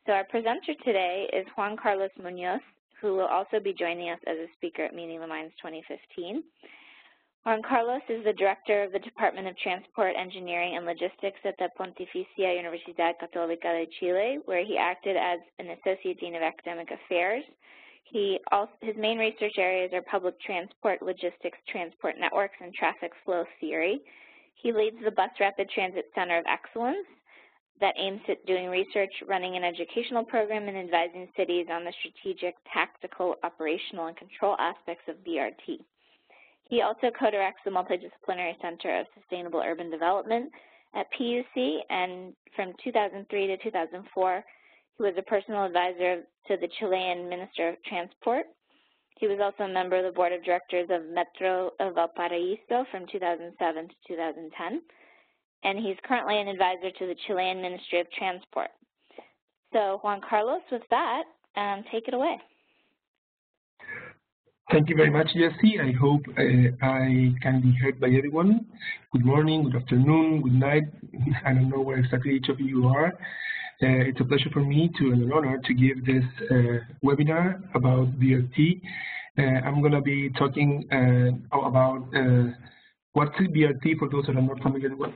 So our presenter today is Juan Carlos Muñoz, who will also be joining us as a speaker at Meeting the Minds 2015. Juan Carlos is the director of the Department of Transport, Engineering, and Logistics at the Pontificia Universidad Católica de Chile, where he acted as an Associate Dean of Academic Affairs. His main research areas are public transport, logistics, transport networks, and traffic flow theory. He leads the Bus Rapid Transit Center of Excellence that aims at doing research, running an educational program, and advising cities on the strategic, tactical, operational, and control aspects of BRT. He also co-directs the Multidisciplinary Center of Sustainable Urban Development at PUC, and from 2003 to 2004, he was a personal advisor to the Chilean Minister of Transport. He was also a member of the Board of Directors of Metro of Valparaíso from 2007 to 2010, and he's currently an advisor to the Chilean Ministry of Transport. So Juan Carlos, with that, take it away. Thank you very much, Jessie. I hope I can be heard by everyone. Good morning, good afternoon, good night. I don't know where exactly each of you are. It's a pleasure for me and an honor to give this webinar about BRT. I'm going to be talking about what's BRT for those that are not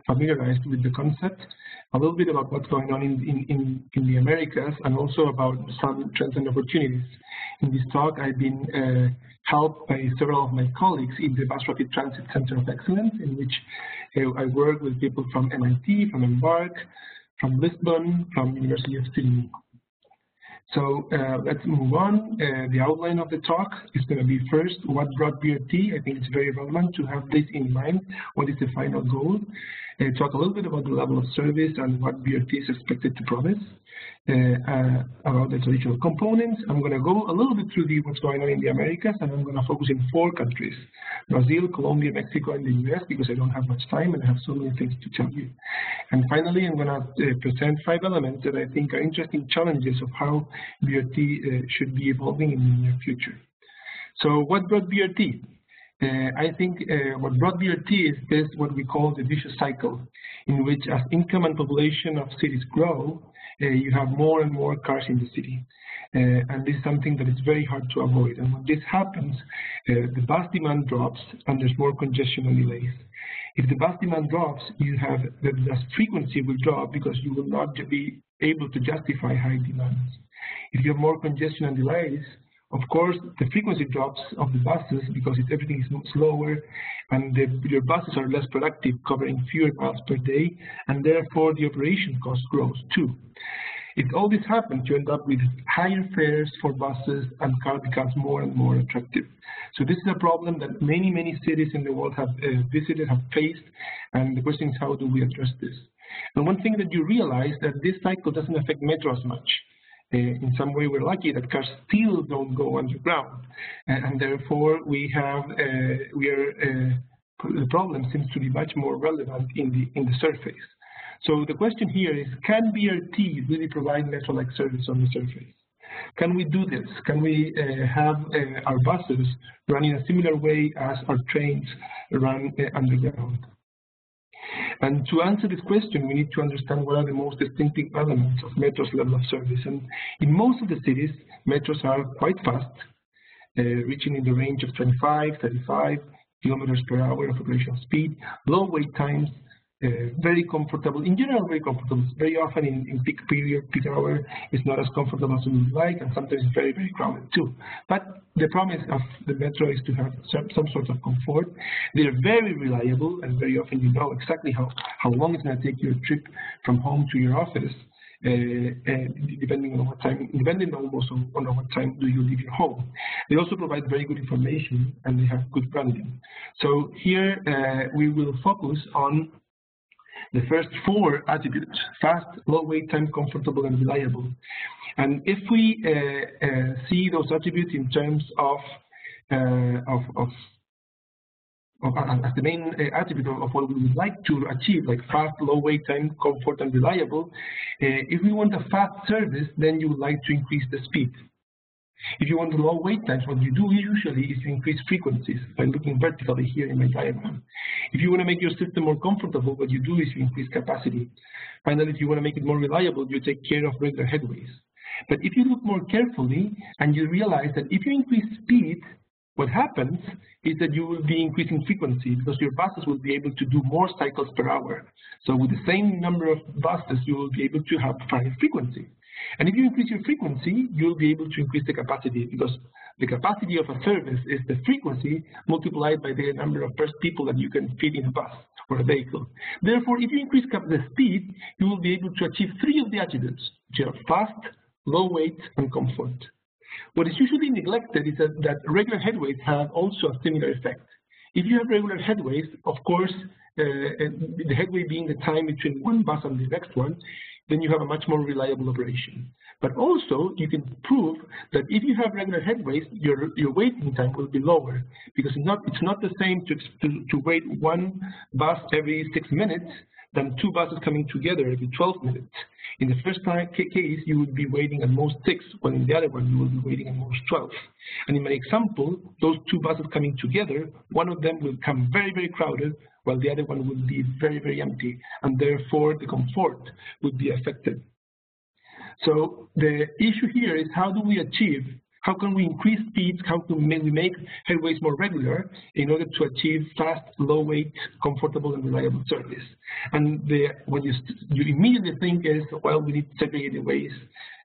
familiarized with the concept, a little bit about what's going on in the Americas, and also about some trends and opportunities. In this talk, I've been helped by several of my colleagues in the Bus Rapid Transit Center of Excellence, in which I work with people from MIT, from Embark, from Lisbon, from University of Sydney. So let's move on. The outline of the talk is going to be first, what brought BRT? I think it's very relevant to have this in mind. What is the final goal? Talk a little bit about the level of service and what BRT is expected to promise. About the traditional components. I'm going to go a little bit through what's going on in the Americas, and I'm going to focus in 4 countries: Brazil, Colombia, Mexico, and the US, because I don't have much time and I have so many things to tell you. And finally, I'm going to present 5 elements that I think are interesting challenges of how BRT should be evolving in the near future. So what brought BRT? I think what brought BRT is this, what we call the vicious cycle, in which as income and population of cities grow, you have more and more cars in the city. And this is something that is very hard to avoid. And when this happens, the bus demand drops and there's more congestion and delays. If the bus demand drops, you have the frequency will drop because you will not be able to justify high demands. If you have more congestion and delays, of course, the frequency drops of the buses because everything is slower, and your buses are less productive, covering fewer miles per day, and therefore the operation cost grows too. If all this happens, you end up with higher fares for buses, and car becomes more and more attractive. So this is a problem that many cities in the world have visited, have faced, and the question is, how do we address this? And one thing that you realize that this cycle doesn't affect Metro as much. In some way, we're lucky that cars still don't go underground, and therefore the problem seems to be much more relevant in the surface. So the question here is, can BRT really provide Metro-like service on the surface? Can we do this? Can we have our buses run in a similar way as our trains run underground? And to answer this question, we need to understand what are the most distinctive elements of Metro's level of service. And in most of the cities, Metros are quite fast, reaching in the range of 25, 35 kilometers per hour of operational speed, low wait times, very comfortable, in general very comfortable. Very often in peak period, peak hour, it's not as comfortable as we would like, and sometimes it's very, very crowded too. But the promise of the Metro is to have some sort of comfort. They're very reliable, and very often you know exactly how long it's going to take your trip from home to your office, depending on what time do you leave your home. They also provide very good information, and they have good branding. So here we will focus on the first 4 attributes: fast, low wait time, comfortable, and reliable. And if we see those attributes in terms of as the main attribute of what we would like to achieve, like fast, low wait time, comfort, and reliable, if we want a fast service, then you would like to increase the speed. If you want the low wait times, what you do usually is you increase frequencies by looking vertically here in my diagram. If you want to make your system more comfortable, what you do is you increase capacity. Finally, if you want to make it more reliable, you take care of regular headways. But if you look more carefully and you realize that if you increase speed, what happens is that you will be increasing frequency because your buses will be able to do more cycles per hour. So with the same number of buses, you will be able to have higher frequency. And if you increase your frequency, you'll be able to increase the capacity because the capacity of a service is the frequency multiplied by the number of people that you can fit in a bus or a vehicle. Therefore, if you increase the speed, you will be able to achieve 3 of the attributes, which are fast, low weight, and comfort. What is usually neglected is that regular headways have also a similar effect. If you have regular headways, of course, the headway being the time between one bus and the next one, then you have a much more reliable operation. But also, you can prove that if you have regular headways, your waiting time will be lower because it's not the same to wait one bus every 6 minutes than 2 buses coming together every 12 minutes. In the first case, you would be waiting at most 6, while in the other one, you will be waiting at most 12. And in my example, those 2 buses coming together, one of them will come very, very crowded, while the other one will be very, very empty, and therefore the comfort would be affected. So the issue here is how can we increase speeds, how can we make headways more regular in order to achieve fast, low weight, comfortable and reliable service. And what you immediately think is, well, we need segregated ways,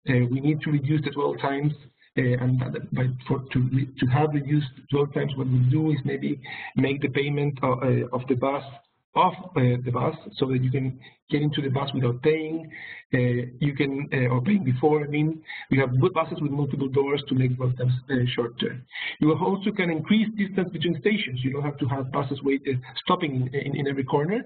we need to reduce the dwell times, and to have reduced dwell times, what we do is maybe make the payment of the bus off the bus so that you can get into the bus without paying. You can, or paying before, I mean. We have good buses with multiple doors to make dwell times shorter. You also can increase distance between stations. You don't have to have buses stopping in every corner,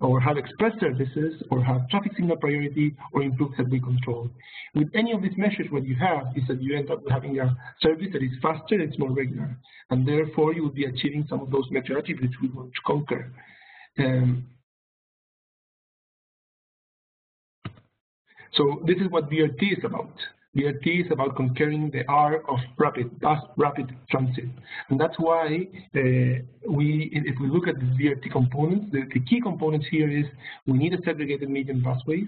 or have express services, or have traffic signal priority, or improve headway control. With any of these measures, what you have is that you end up having a service that is faster and it's more regular, and therefore you will be achieving some of those metro attributes we want to conquer. So this is what BRT is about. BRT is about conquering the R of rapid transit. And that's why if we look at the BRT components, the key components here is we need a segregated median busways,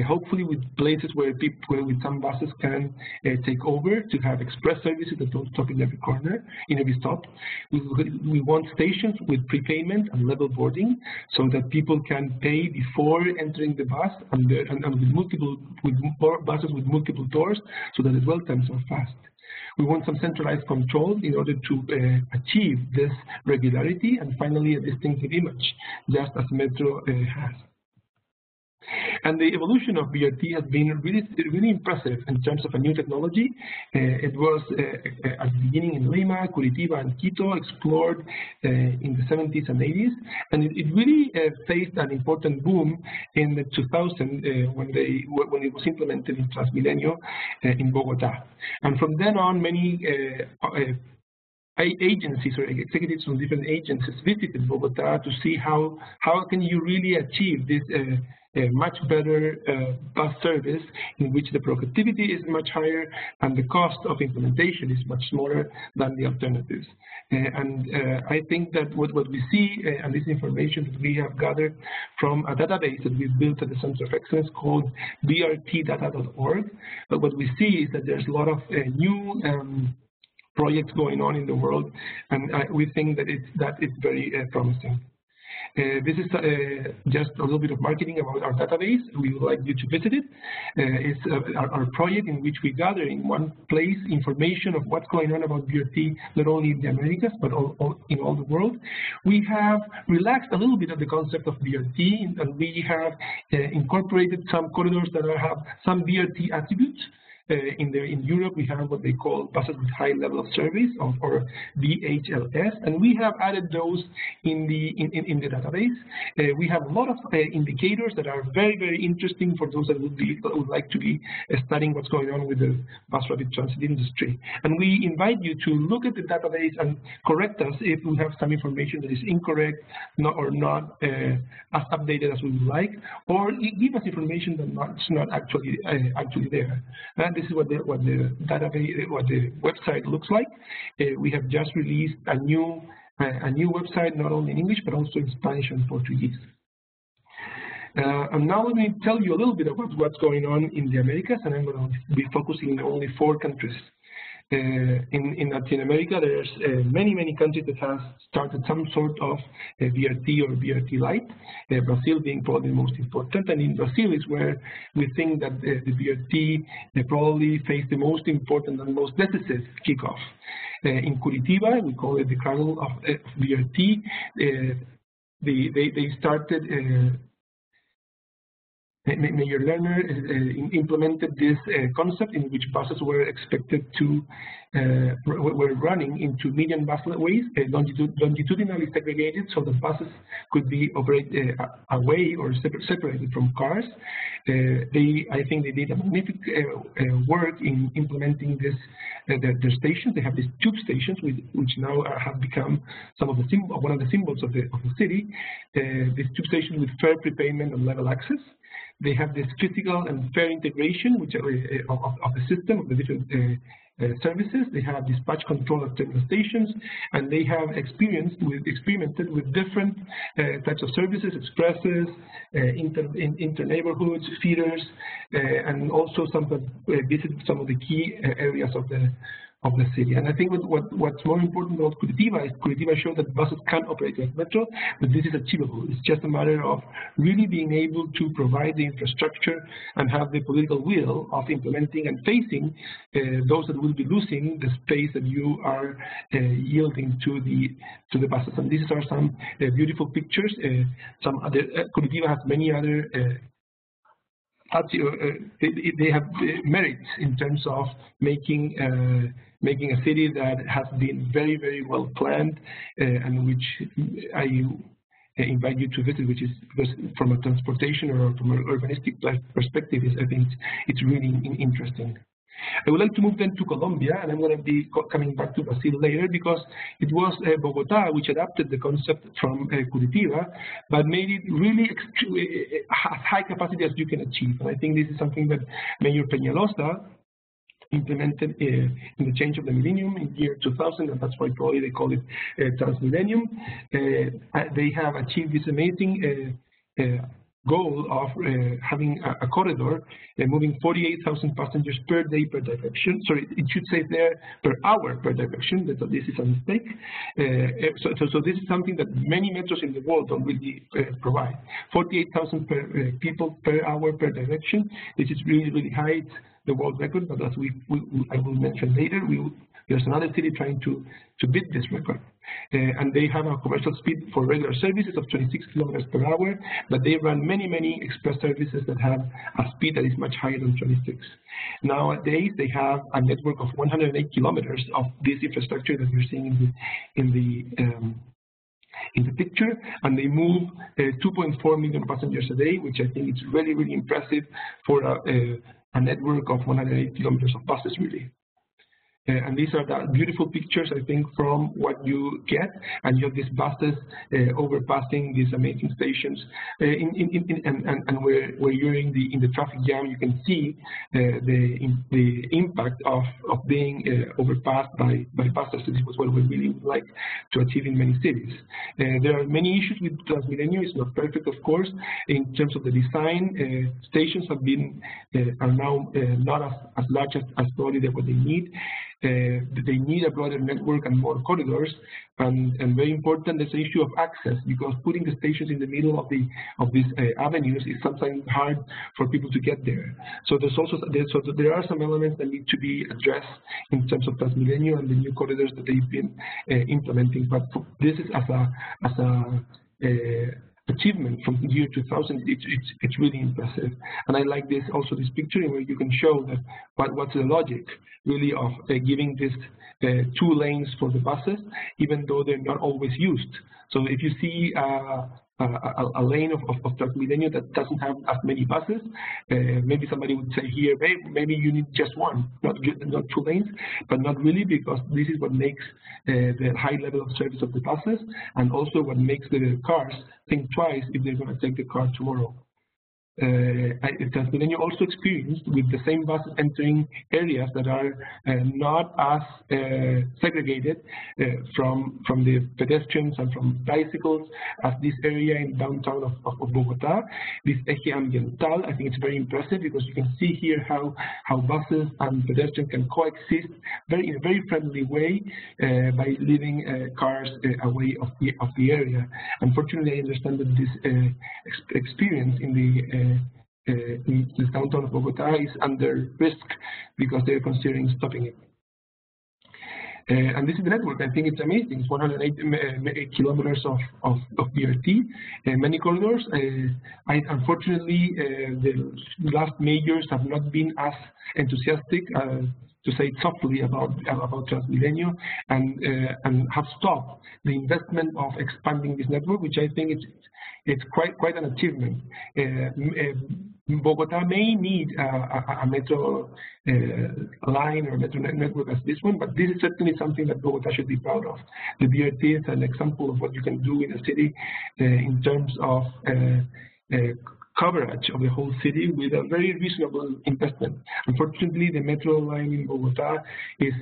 hopefully with places where with some buses can take over to have express services that don't stop in every corner, in every stop. We want stations with prepayment and level boarding so that people can pay before entering the bus, and with buses with multiple doors so that the dwell times are fast. We want some centralized control in order to achieve this regularity, and finally a distinctive image, just as Metro has. And the evolution of BRT has been really impressive in terms of a new technology. It was at the beginning in Lima, Curitiba, and Quito, explored in the 70s and 80s, and it really faced an important boom in the 2000 when it was implemented in Transmilenio in Bogota. And from then on, many agencies or executives from different agencies visited Bogota to see how can you really achieve this much better bus service in which the productivity is much higher and the cost of implementation is much smaller than the alternatives. I think that what we see, and this information that we have gathered from a database that we've built at the Center of Excellence called brtdata.org, but what we see is that there's a lot of new projects going on in the world, and we think that it's very promising. This is just a little bit of marketing about our database. We would like you to visit it. It's our project in which we gather in one place information of what's going on about BRT, not only in the Americas, but in all the world. We have relaxed a little bit of the concept of BRT, and we have incorporated some corridors that have some BRT attributes. In Europe, we have what they call buses with high level of service, or VHLS, and we have added those in the database. We have a lot of indicators that are very, very interesting for those that would like to be studying what's going on with the bus rapid transit industry. And we invite you to look at the database and correct us if we have some information that is incorrect or not as updated as we would like, or give us information that's not actually there. This is what the database, what the website looks like. We have just released a new website, not only in English but also in Spanish and Portuguese. And now let me tell you a little bit about what's going on in the Americas, and I'm going to be focusing on only 4 countries. In Latin America, there's many countries that have started some sort of BRT or BRT light, Brazil being probably the most important. And in Brazil is where we think that the BRT probably faced the most important and most decisive kickoff. In Curitiba, we call it the cradle of BRT. They started. Mayor Lerner implemented this concept in which buses were expected to were running into median busways, longitudinally segregated, so the buses could be operated away or separated from cars. I think they did a magnificent work in implementing this. Their stations, they have these tube stations, which now have become some of the one of the symbols of the city. These tube stations with fair prepayment and level access. They have this physical and fair integration which of the system of the different services. They have dispatch control at terminal stations, and they have experimented with different types of services, expresses, inter-neighborhoods, feeders, and also visit some of the key areas of the city. And I think what's more important about Curitiba is Curitiba showed that buses can operate like metro, but this is achievable. It's just a matter of really being able to provide the infrastructure and have the political will of implementing and facing those that will be losing the space that you are yielding to the buses. And these are some beautiful pictures. Curitiba has many other they have merits in terms of making a city that has been very well planned, and which I invite you to visit, which is because from a transportation or from an urbanistic perspective, I think it's really interesting. I would like to move then to Colombia, and I'm going to be coming back to Brazil later, because it was Bogota which adapted the concept from Curitiba, but made it really as high capacity as you can achieve. And I think this is something that Mayor Peñalosa implemented in the change of the millennium in the year 2000, and that's why probably they call it Transmillennium. They have achieved this amazing goal of having a corridor moving 48,000 passengers per day per direction. Sorry, it should say there per hour per direction. This is a mistake. So this is something that many metros in the world don't really provide. 48,000 people per hour per direction. This is really high. It's the world record, but as I will mention later, there's another city trying to beat this record. And they have a commercial speed for regular services of 26 kilometers per hour, but they run many express services that have a speed that is much higher than 26. Nowadays, they have a network of 108 kilometers of this infrastructure that you're seeing in the picture, and they move 2.4 million passengers a day, which I think is really impressive for a network of 108 kilometers of buses, really. And these are the beautiful pictures, I think, from what you get, and you have these buses overpassing these amazing stations, and where you're in the traffic jam, you can see the impact of being overpassed by buses. This was what we really would like to achieve in many cities. There are many issues with Transmilenio. It's not perfect, of course, in terms of the design. Stations are now not as large as probably what they need. They need a broader network and more corridors, and very important, there's an issue of access, because putting the stations in the middle of these avenues is sometimes hard for people to get there. So there are some elements that need to be addressed in terms of Transmilenio and the new corridors that they've been implementing. But this is as a achievement from the year 2000, it's really impressive. And I like this picture where you can show that what's the logic really of giving this 2 lanes for the buses, even though they're not always used. So if you see a lane of Transmilenio that doesn't have as many buses, maybe somebody would say here, maybe you need just 1, not 2 lanes, but not really, because this is what makes the high level of service of the buses, and also what makes the cars think twice if they're going to take the car tomorrow. Transmilenio also experienced with the same buses entering areas that are not as segregated from the pedestrians and from bicycles as this area in downtown of Bogota. This eje ambiental, I think it's very impressive because you can see here how buses and pedestrians can coexist in a very friendly way by leaving cars away of the area. Unfortunately, I understand that this experience in the downtown of Bogota is under risk because they're considering stopping it. And this is the network. I think it's amazing. It's 108 kilometers of BRT, many corridors. Unfortunately, the last mayors have not been as enthusiastic, to say it softly, about Transmilenio, and have stopped the investment of expanding this network, which I think it's quite an achievement. Bogota may need a metro line or metro network as this one, but this is certainly something that Bogota should be proud of. The BRT is an example of what you can do in a city in terms of coverage of the whole city with a very reasonable investment. Unfortunately, the metro line in Bogota is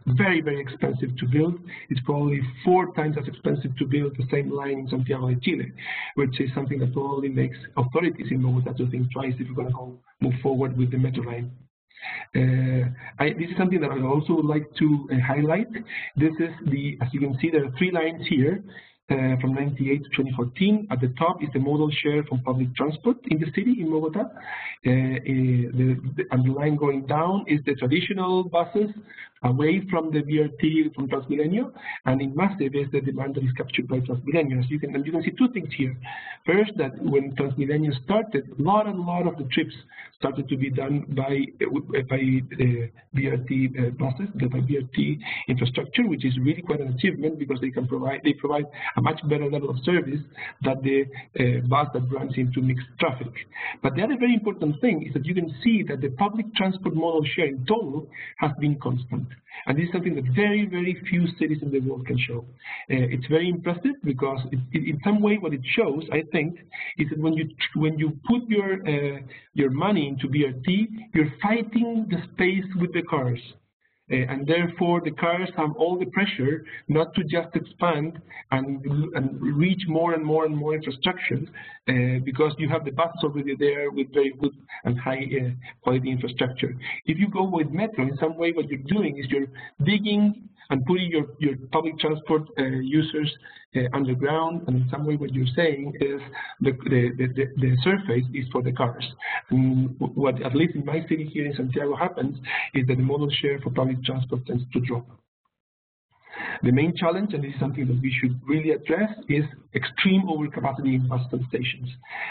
very, very expensive to build. It's probably 4 times as expensive to build the same line in Santiago de Chile, which is something that probably makes authorities in Bogota to think twice if you're going to move forward with the metro line. This is something that I also would like to highlight. This is as you can see, there are 3 lines here. From 1998 to 2014. At the top is the modal share from public transport in the city in Bogota. And the line going down is the traditional buses away from the BRT from Transmilenio, and in massive is the demand that is captured by Transmilenio. You can see 2 things here. First, that when Transmilenio started, a lot of the trips started to be done by BRT buses, by BRT infrastructure, which is really quite an achievement because they provide a much better level of service than the bus that runs into mixed traffic. But the other very important thing is that you can see that the public transport modal share in total has been constant. And this is something that very, very few cities in the world can show. It's very impressive because in some way what it shows, I think, is that when you put your money into BRT, you're fighting the space with the cars. And therefore, the cars have all the pressure not to just expand and reach more and more and more infrastructure because you have the buses already there with very good and high quality infrastructure. If you go with metro, in some way what you're doing is you're digging and putting your public transport users underground, and in some way what you're saying is the surface is for the cars. And what, at least in my city here in Santiago, happens is that the modal share for public transport tends to drop. The main challenge, and this is something that we should really address, is extreme overcapacity in bus stations.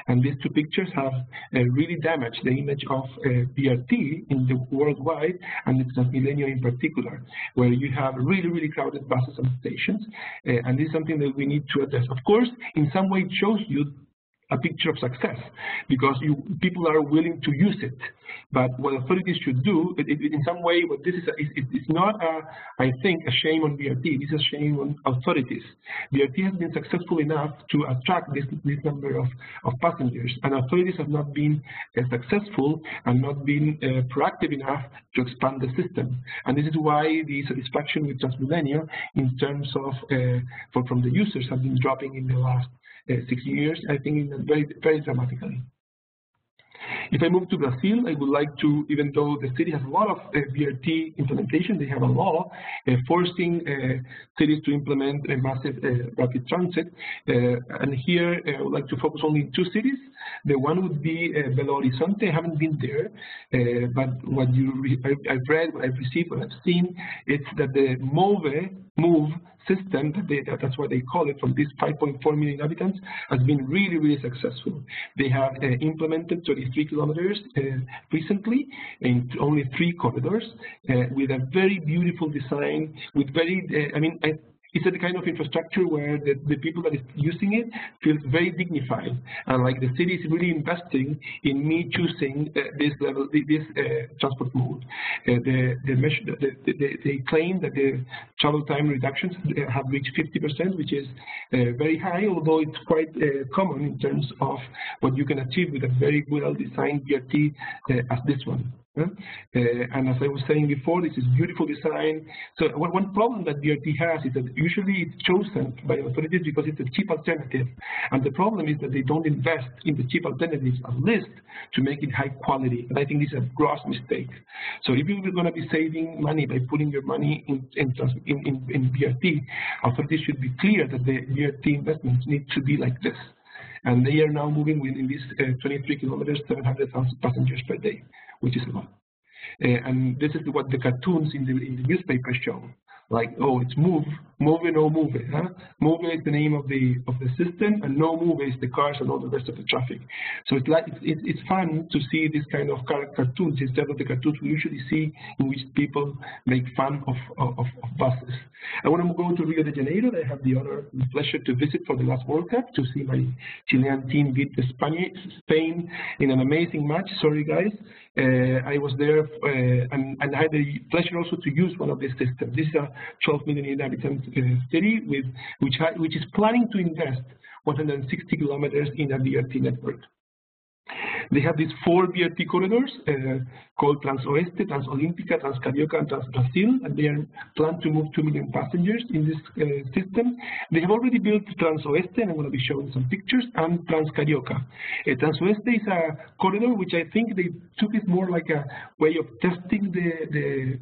And these 2 pictures have really damaged the image of BRT in the worldwide, and it's Transmilenio in particular, where you have really, really crowded buses and stations. And this is something that we need to address. Of course, in some way it shows you a picture of success because people are willing to use it. But what authorities should do, in some way, what this is, it's not, I think, a shame on BRT. This is a shame on authorities. BRT has been successful enough to attract this number of passengers, and authorities have not been successful and not been proactive enough to expand the system. And this is why the satisfaction with Transmilenio in terms of from the users have been dropping in the last 6 years, I think, very, very dramatically. If I move to Brazil, I would like to, even though the city has a lot of BRT implementation, they have a law forcing cities to implement a massive rapid transit. And here I would like to focus only in 2 cities. The one would be Belo Horizonte. I haven't been there, but what I've read, what I've received, what I've seen, it's that the MOVE system, that's what they call it, from these 5.4 million inhabitants, has been really, really successful. They have implemented 33 kilometers recently in only 3 corridors with a very beautiful design, with very, it's the kind of infrastructure where the people that is using it feels very dignified, and like the city is really investing in me choosing this transport mode. They claim that the travel time reductions have reached 50%, which is very high, although it's quite common in terms of what you can achieve with a very well-designed BRT as this one. And as I was saying before, this is beautiful design. So one problem that BRT has is that usually it's chosen by authorities because it's a cheap alternative. And the problem is that they don't invest in the cheap alternatives at least to make it high quality. And I think this is a gross mistake. So if you're going to be saving money by putting your money in BRT, authorities should be clear that the BRT investments need to be like this. And they are now moving within these 23 kilometers, 700,000 passengers per day, which is a lot. And this is what the cartoons in the newspaper show. Like, oh, it's move, no move. Huh? Move is the name of the system, and no move is the cars and all the rest of the traffic. So it's like it's fun to see this kind of cartoons instead of the cartoons we usually see in which people make fun of buses. I want to go to Rio de Janeiro. I have the honor and pleasure to visit for the last World Cup to see my Chilean team beat Spain in an amazing match. Sorry, guys. I was there and I had the pleasure also to use one of these systems. This is a 12 million inhabitant city which is planning to invest 160 kilometers in a BRT network. They have these 4 BRT corridors called Transoeste, Transolímpica, Transcarioca, and Transbrasil, and they are planned to move 2 million passengers in this system. They have already built Transoeste, and I'm going to be showing some pictures, and Transcarioca. Transoeste is a corridor which I think they took it more like a way of testing the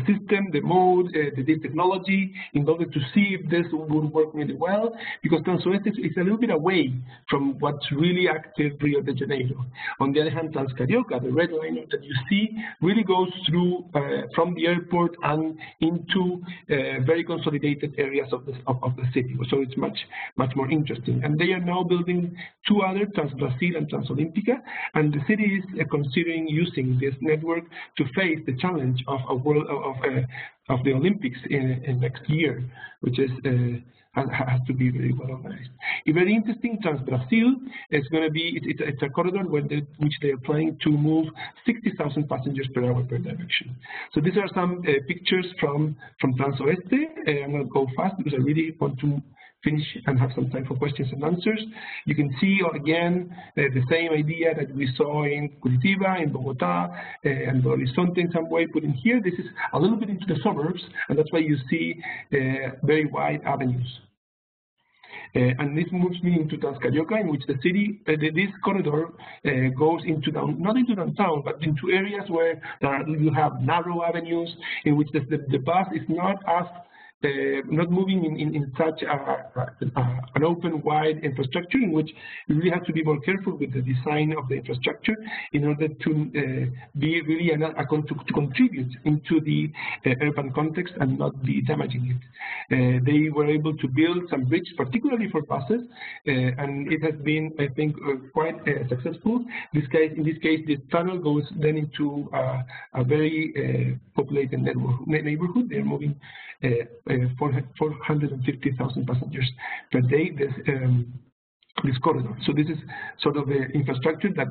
system, the mode, the technology, in order to see if this would work really well, because Transoeste is a little bit away from what's really active Rio de Janeiro. On the other hand, Transcarioca, the red line that you see, really goes through from the airport and into very consolidated areas of the city. So it's much more interesting. And they are now building 2 other, Transbrasil and Transolímpica, and the city is considering using this network to face the challenge of a world of the Olympics in next year, which is has to be very well organized. It's very interesting. Transbrasil is going to be it's a corridor which they are planning to move 60,000 passengers per hour per direction. So these are some pictures from Transoeste. I'm going to go fast because I really want to finish and have some time for questions and answers. You can see again the same idea that we saw in Curitiba, in Bogota, and Belo Horizonte in some way put in here. This is a little bit into the suburbs, and that's why you see very wide avenues. And this moves me into Transcarioca, in which the city, this corridor goes into not into downtown, but into areas where you have narrow avenues, in which the bus is not as not moving in such an open, wide infrastructure, in which you really have to be more careful with the design of the infrastructure in order to be really to contribute into the urban context and not be damaging it. They were able to build some bridges, particularly for buses, and it has been, I think, quite successful. In this case, the tunnel goes then into a very populated neighborhood. They're moving 450,000 passengers per day, this corridor. So this is sort of the infrastructure that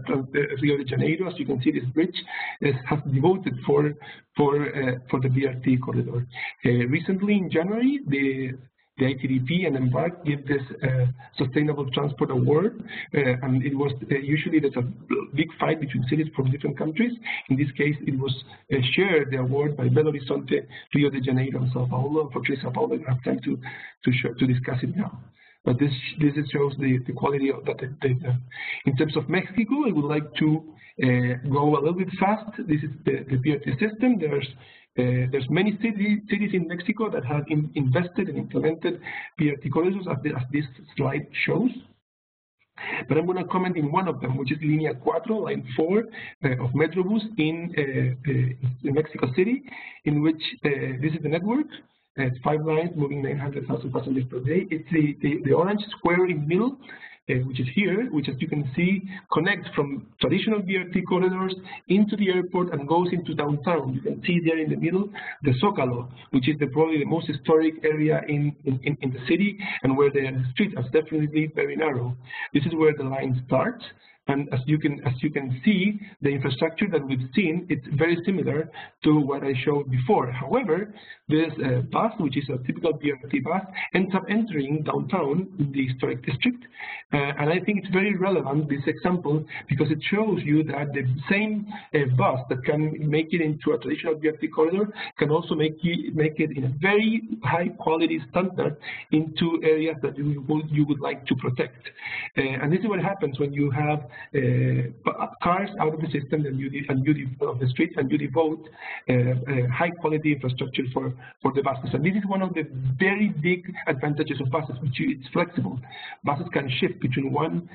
Rio de Janeiro, as you can see, this bridge has devoted for the BRT corridor. Recently, in January, the ITDP and Embark give this Sustainable Transport Award, and it was usually there's a big fight between cities from different countries. In this case, it was shared, the award, by Belo Horizonte, Rio de Janeiro, and Sao Paulo. Unfortunately, Sao Paulo didn't have time to discuss it now. But this shows the quality of that data. In terms of Mexico, I would like to go a little bit fast. This is the BRT system. There's many cities in Mexico that have invested and implemented BRT corridors, as this slide shows. But I'm going to comment in one of them, which is Línea 4, line 4 of Metrobus in Mexico City, in which this is the network. It's 5 lines moving 900,000 passengers per day. It's the orange square in the middle, which is here, which, as you can see, connects from traditional BRT corridors into the airport and goes into downtown. You can see there in the middle the Zócalo, which is probably the most historic area in the city, and where the streets are definitely very narrow. This is where the line starts, And as you can see, the infrastructure that we've seen, it's very similar to what I showed before. However, this bus, which is a typical BRT bus, ends up entering downtown in the historic district. And I think it's very relevant, this example, because it shows you that the same bus that can make it into a traditional BRT corridor can also make it in a very high quality standard into areas that you would like to protect. And this is what happens when you have cars out of the system and of the streets, and you devote high quality infrastructure for the buses. And this is one of the very big advantages of buses, which it's flexible. Buses can shift between one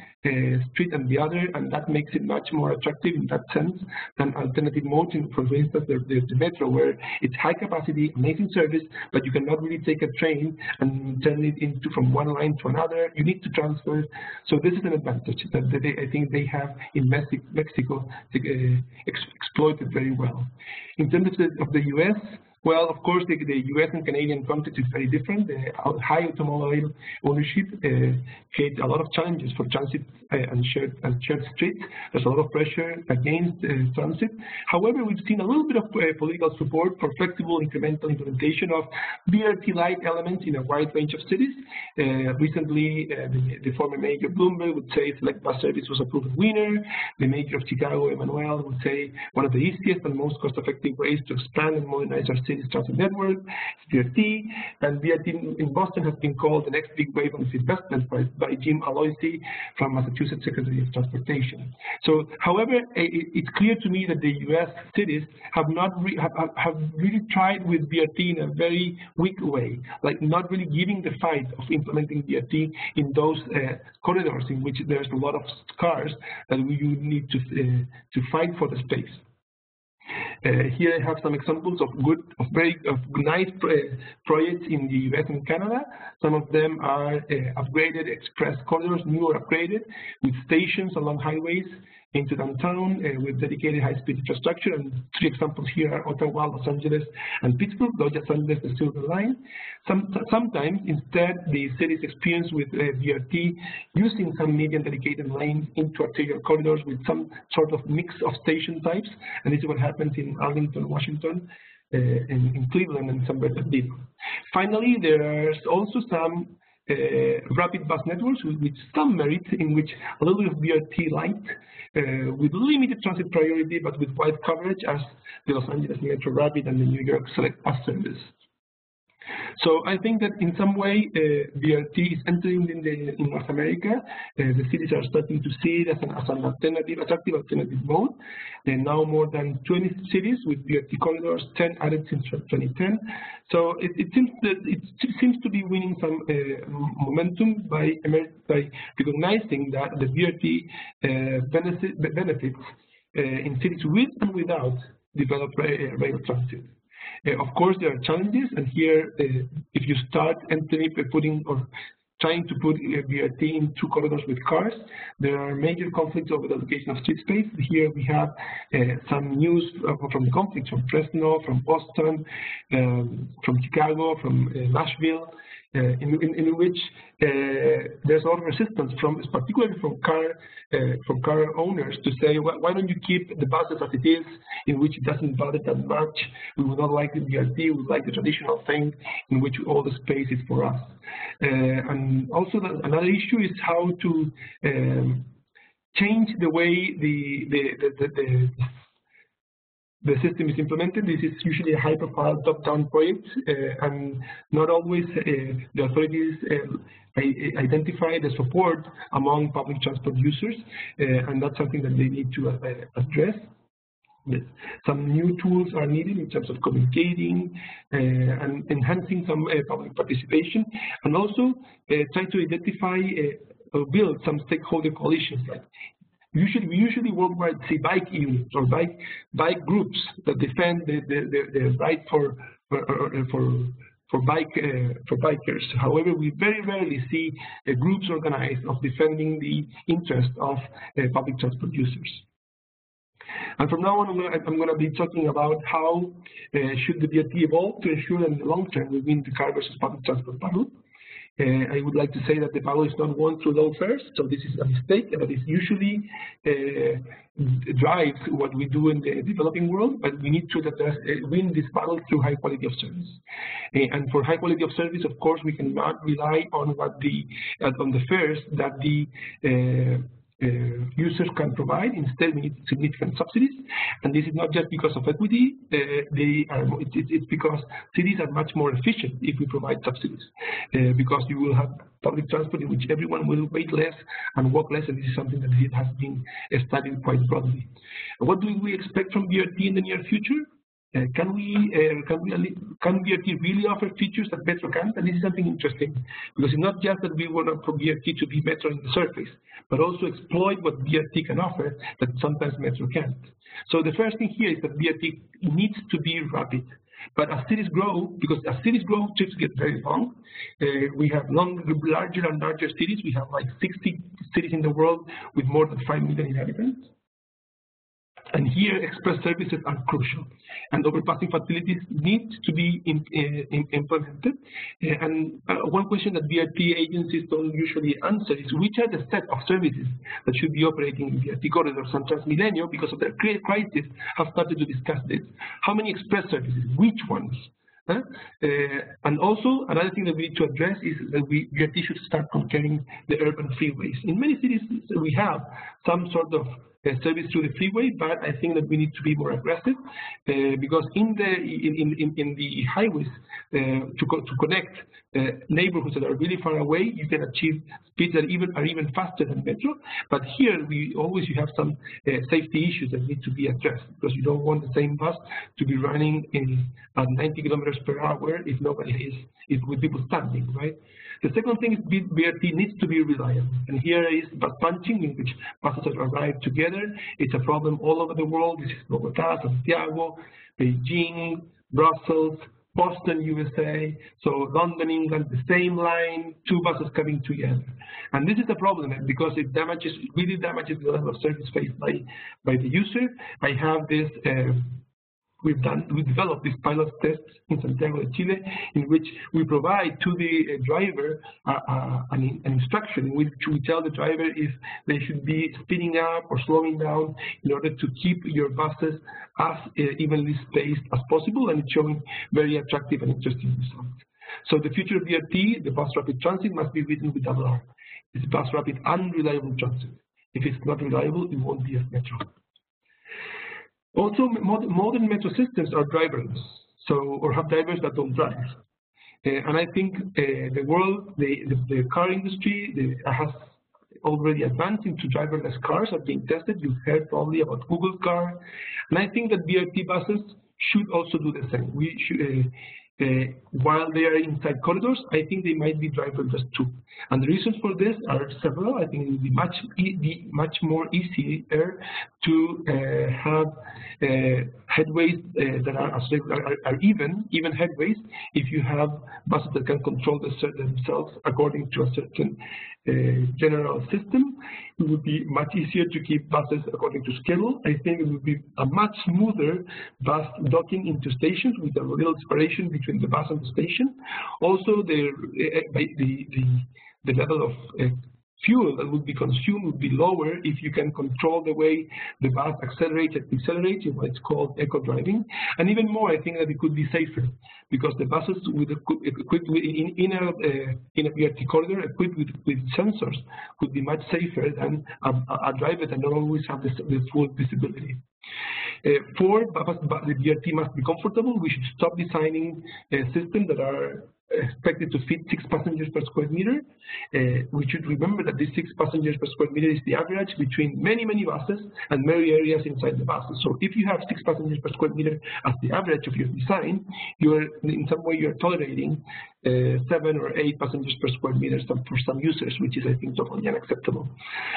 street and the other, and that makes it much more attractive in that sense than alternative modes. For instance, there's the metro, where it's high capacity, amazing service, but you cannot really take a train and turn it into from one line to another. You need to transfer. So this is an advantage that I think they have in Mexico exploited very well. In terms of the US, well, of course, the US and Canadian context is very different. The high automobile ownership creates a lot of challenges for transit and shared streets. There's a lot of pressure against transit. However, we've seen a little bit of political support for flexible incremental implementation of BRT-like elements in a wide range of cities. Recently, the former mayor Bloomberg would say select bus service was a proven winner. The mayor of Chicago, Emmanuel, would say one of the easiest and most cost-effective ways to expand and modernize our city's transit network is BRT. And BRT in Boston has been called the next big wave of investment by Jim Aloisi from Massachusetts Secretary of Transportation. So, however, it's clear to me that the U.S. cities have really tried with BRT in a very weak way, like not really giving the fight of implementing BRT in those corridors in which there's a lot of cars that you need to fight for the space. Here I have some examples of nice projects in the US and Canada. Some of them are upgraded express corridors, new or upgraded, with stations along highways into downtown with dedicated high-speed infrastructure. And three examples here are Ottawa, Los Angeles, and Pittsburgh. Los Angeles, the Silver Line. Sometimes, instead, the cities experience with BRT using some median dedicated lanes into arterial corridors with some sort of mix of station types. And this is what happens in Arlington, Washington, in Cleveland, and San Bernardino. Finally, there's also some rapid bus networks with some merit, in which a little bit of BRT light, with limited transit priority, but with wide coverage, as the Los Angeles Metro Rapid and the New York Select Bus Service. So I think that in some way BRT is entering in North America. The cities are starting to see it as an attractive alternative mode. There are now more than 20 cities with BRT corridors, 10 added since 2010. So it seems to be winning some momentum by recognizing that the BRT benefits in cities with and without developed rail transit. Of course, there are challenges, and here, if you start trying to put BRT into corridors with cars, there are major conflicts over the allocation of street space. Here we have some news from the conflicts from Fresno, from Boston, from Chicago, from Nashville, in which there's a lot of resistance, particularly from car owners, to say, why don't you keep the buses as it is, in which it doesn't bother that much. We would not like the BRT. We would like the traditional thing in which all the space is for us. And also another issue is how to change the way the system is implemented. This is usually a high-profile top-down project, and not always the authorities identify the support among public transport users, and that's something that they need to address. Yes. Some new tools are needed in terms of communicating and enhancing some public participation, and also try to identify or build some stakeholder coalitions. Like we usually worldwide see bike units or bike groups that defend the right for bikers. However, we very rarely see groups organized of defending the interest of public transport users. And from now on, I'm going to be talking about how should the BRT evolve to ensure that in the long term we win the car versus public transport battle. I would like to say that the battle is not won through low fares, so this is a mistake, and it usually drives what we do in the developing world, but we need to win this battle through high quality of service. And for high quality of service, of course, we cannot rely on what on the fares that the users can provide. Instead, we need significant subsidies, and this is not just because of equity. It's because cities are much more efficient if we provide subsidies, because you will have public transport in which everyone will wait less and walk less, and this is something that has been studied quite broadly. What do we expect from BRT in the near future? Can BRT really offer features that Metro can't? And this is something interesting, because it's not just that we want for BRT to be Metro in the surface, but also exploit what BRT can offer that sometimes Metro can't. So the first thing here is that BRT needs to be rapid. But as cities grow, trips get very long. We have larger and larger cities. We have like 60 cities in the world with more than 5 million inhabitants. And here, express services are crucial, and overpassing facilities need to be implemented. And one question that BRT agencies don't usually answer is which are the set of services that should be operating in BRT corridors. And Transmilenio, because of their crisis, have started to discuss this. How many express services? Which ones? And also, another thing that we need to address is that BRT should start conquering the urban freeways. In many cities, we have some sort of service through the freeway, but I think that we need to be more aggressive, because in the highways to connect neighborhoods that are really far away, you can achieve speeds that are even faster than Metro. But here you have some safety issues that need to be addressed, because you don't want the same bus to be running at 90 kilometers per hour if nobody is with people standing, right? The second thing is BRT needs to be reliable, and here is bus bunching, in which buses arrive together. It's a problem all over the world. This is Bogota, Santiago, Beijing, Brussels, Boston, USA, so London, England, the same line, two buses coming together. And this is a problem because it really damages the level of service faced by the user. I have this. We developed these pilot tests in Santiago de Chile, in which we provide to the driver an instruction in which we tell the driver if they should be speeding up or slowing down in order to keep your buses as evenly spaced as possible, and it's showing very attractive and interesting results. So the future of BRT, the bus rapid transit, must be written with double R. It's bus rapid and reliable transit. If it's not reliable, it won't be a Metro. Also, modern metro systems are driverless, or have drivers that don't drive. And I think the car industry has already advanced into driverless cars are being tested. You've heard probably about Google Car. And I think that BRT buses should also do the same. We should, while they are inside corridors, I think they might be driverless too. And the reasons for this are several. I think it would be much more easier to have headways that are even headways if you have buses that can control themselves according to a certain general system. It would be much easier to keep buses according to schedule. I think it would be a much smoother bus docking into stations with a little separation between the bus and the station. Also, the level of fuel that would be consumed would be lower if you can control the way the bus accelerates and decelerates in what's called eco-driving. And even more, I think that it could be safer, because the buses equipped in a BRT corridor equipped with sensors could be much safer than a driver that not always have the full visibility. For the BRT must be comfortable. We should stop designing systems that are expected to fit 6 passengers per square meter. We should remember that this 6 passengers per square meter is the average between many buses and many areas inside the buses. So if you have 6 passengers per square meter as the average of your design, in some way you're tolerating 7 or 8 passengers per square meter for some users, which is, I think, totally unacceptable.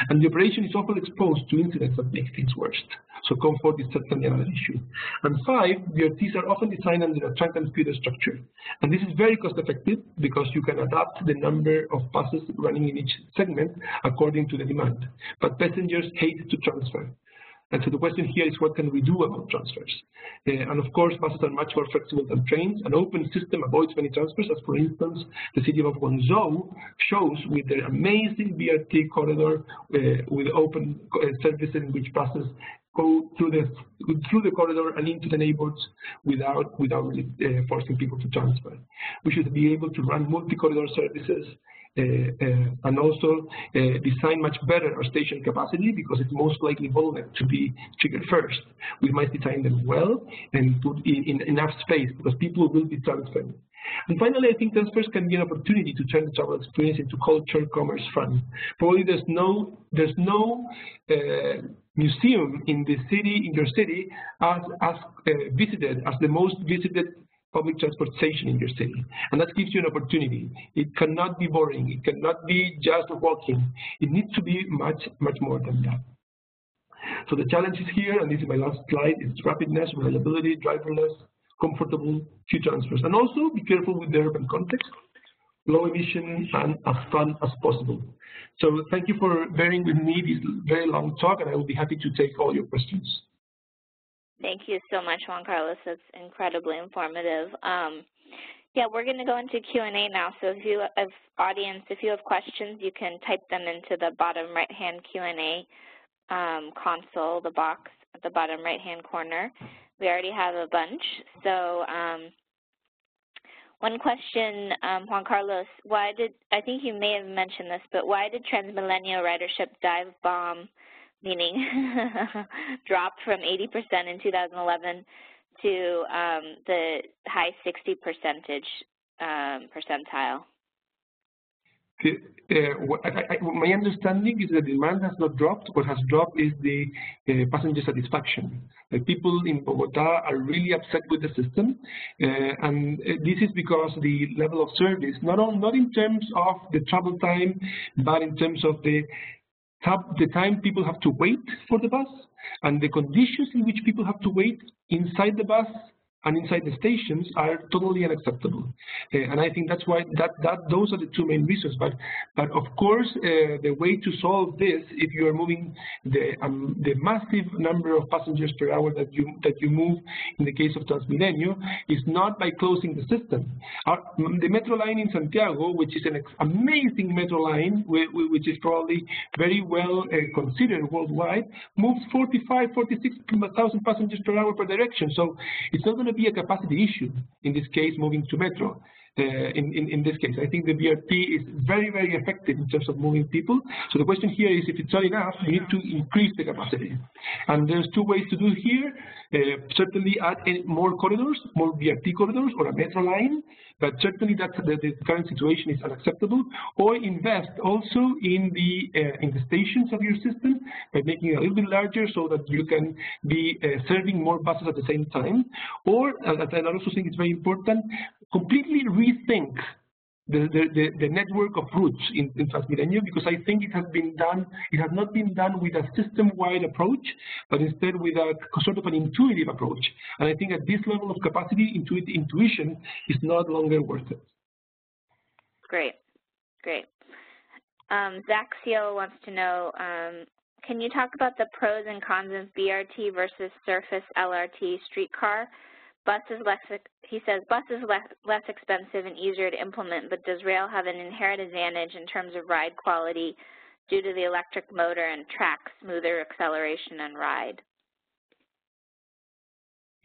And the operation is often exposed to incidents that make things worse. So comfort is certainly another issue. And 5, BRTs are often designed under a trunk and feeder structure. And this is very cost effective because you can adapt the number of buses running in each segment according to the demand. But passengers hate to transfer. And so the question here is, what can we do about transfers? And of course, buses are much more flexible than trains. An open system avoids many transfers, as for instance, the city of Guangzhou shows with their amazing BRT corridor with open services in which buses go through the corridor and into the neighborhoods without really forcing people to transfer. We should be able to run multi-corridor services and also design much better our station capacity, because it's most likely bottleneck to be triggered first. We must design them well and put in enough space, because people will be transferring. And finally, I think transfers can be an opportunity to turn the travel experience into culture, commerce, fun. Probably there's no museum in the city, in your city, as visited as the most visited public transport station in your city, and that gives you an opportunity. It cannot be boring. It cannot be just walking. It needs to be much more than that. So the challenge is here, and this is my last slide, is rapidness, reliability, driverless, comfortable, few transfers. And also be careful with the urban context, low emission, and as fun as possible. So thank you for bearing with me this very long talk, and I will be happy to take all your questions. Thank you so much, Juan Carlos. That's incredibly informative. Yeah, we're going to go into Q&A now. So if you have questions, you can type them into the bottom right-hand Q&A console, the box at the bottom right-hand corner. We already have a bunch. So one question, Juan Carlos, I think you may have mentioned this, but why did Transmilenio ridership dive bomb, meaning dropped from 80% in 2011 to the high 60% percentile? My understanding is that demand has not dropped. What has dropped is the passenger satisfaction. People in Bogota are really upset with the system, and this is because the level of service, not in terms of the travel time, but in terms of the time people have to wait for the bus and the conditions in which people have to wait inside the bus and inside the stations are totally unacceptable. And I think that's why those are the two main reasons. But of course, the way to solve this, if you are moving the massive number of passengers per hour that you move in the case of Transmilenio, is not by closing the system. The metro line in Santiago, which is an amazing metro line, which is probably very well considered worldwide, moves 46,000 passengers per hour per direction. So it's not going to be a capacity issue in this case, moving to metro. In this case, I think the BRT is very effective in terms of moving people. So the question here is, if it's not enough, you need to increase the capacity. And there's two ways to do it here. Certainly add more corridors, more BRT corridors, or a metro line. But certainly the current situation is unacceptable. Or invest also in the stations of your system by making it a little bit larger so that you can be serving more buses at the same time. Or, and I also think it's very important, completely rethink the network of routes in Transmilenio, because I think it has not been done with a system-wide approach, but instead with a sort of an intuitive approach. And I think at this level of capacity, intuition is no longer worth it. Great. Zach Seal wants to know, can you talk about the pros and cons of BRT versus surface LRT streetcar? He says buses less expensive and easier to implement, but does rail have an inherent advantage in terms of ride quality due to the electric motor and track smoother acceleration and ride?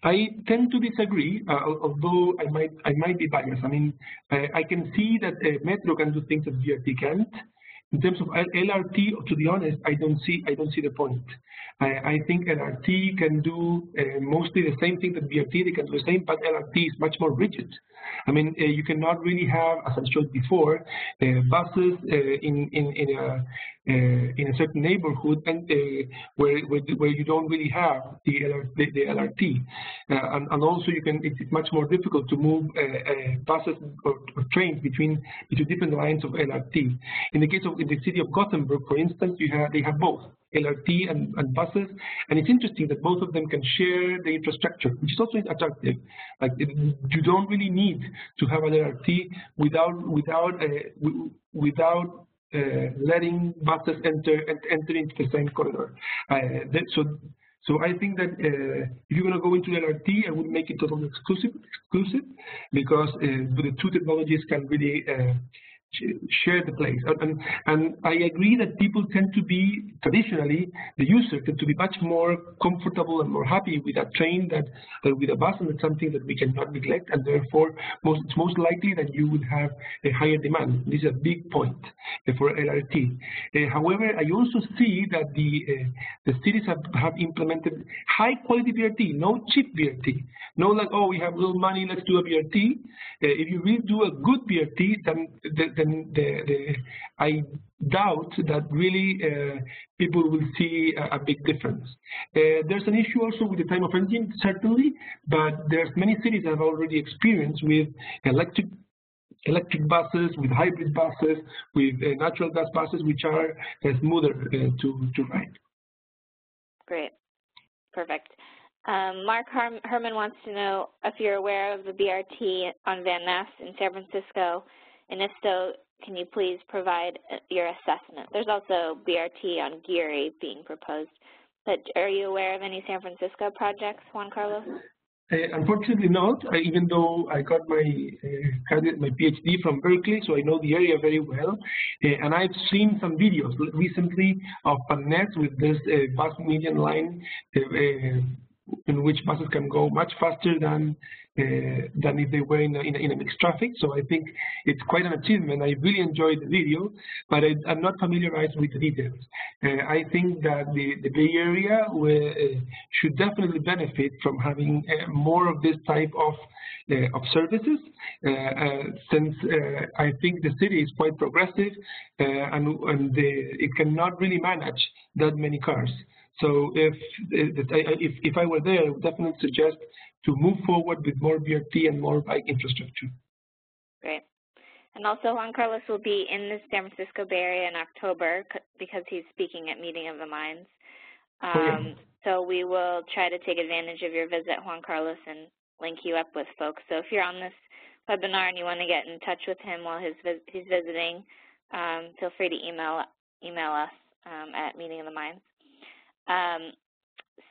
I tend to disagree, although I might be biased. I mean, I can see that metro can do things that BRT can't. In terms of LRT, to be honest, I don't see the point. I think LRT can do mostly the same thing that BRT. They can do the same, but LRT is much more rigid. I mean, you cannot really have, as I showed before, buses in a certain neighborhood and where you don't really have the LRT, and also it's much more difficult to move buses or trains between different lines of LRT. In the case of the city of Gothenburg, for instance, they have both LRT and buses, and it's interesting that both of them can share the infrastructure, which is also attractive. Like you don't really need to have an LRT without letting buses enter into the same corridor. So So I think that if you're going to go into LRT, I would make it totally exclusive because the two technologies can really share the place. And I agree that people tend to be, traditionally, the user tend to be much more comfortable and more happy with a train than with a bus, and it's something that we cannot neglect, and therefore it's most likely that you will have a higher demand. This is a big point for LRT. However, I also see that the cities have implemented high quality BRT, no cheap BRT, no like, oh, we have little money, let's do a BRT. If you really do a good BRT, then I doubt that really people will see a big difference. There's an issue also with the time of engine, certainly, but there's many cities that have already experienced with electric buses, with hybrid buses, with natural gas buses, which are smoother to ride. Great, perfect. Mark Herman wants to know if you're aware of the BRT on Van Ness in San Francisco, and if so, can you please provide your assessment? There's also BRT on Geary being proposed, but are you aware of any San Francisco projects, Juan Carlos? Unfortunately not, even though I got my PhD from Berkeley, so I know the area very well. And I've seen some videos recently of Van Ness with this bus median line in which buses can go much faster than if they were in a mixed traffic. So I think it's quite an achievement. I really enjoyed the video, but I'm not familiarized with the details. I think that the Bay Area should definitely benefit from having more of this type of services, since I think the city is quite progressive and it cannot really manage that many cars. So if I were there, I would definitely suggest to move forward with more BRT and more bike infrastructure. Great. And also Juan Carlos will be in the San Francisco Bay Area in October because he's speaking at Meeting of the Minds. So we will try to take advantage of your visit, Juan Carlos, and link you up with folks. So if you're on this webinar and you want to get in touch with him while he's visiting, feel free to email us at Meeting of the Minds.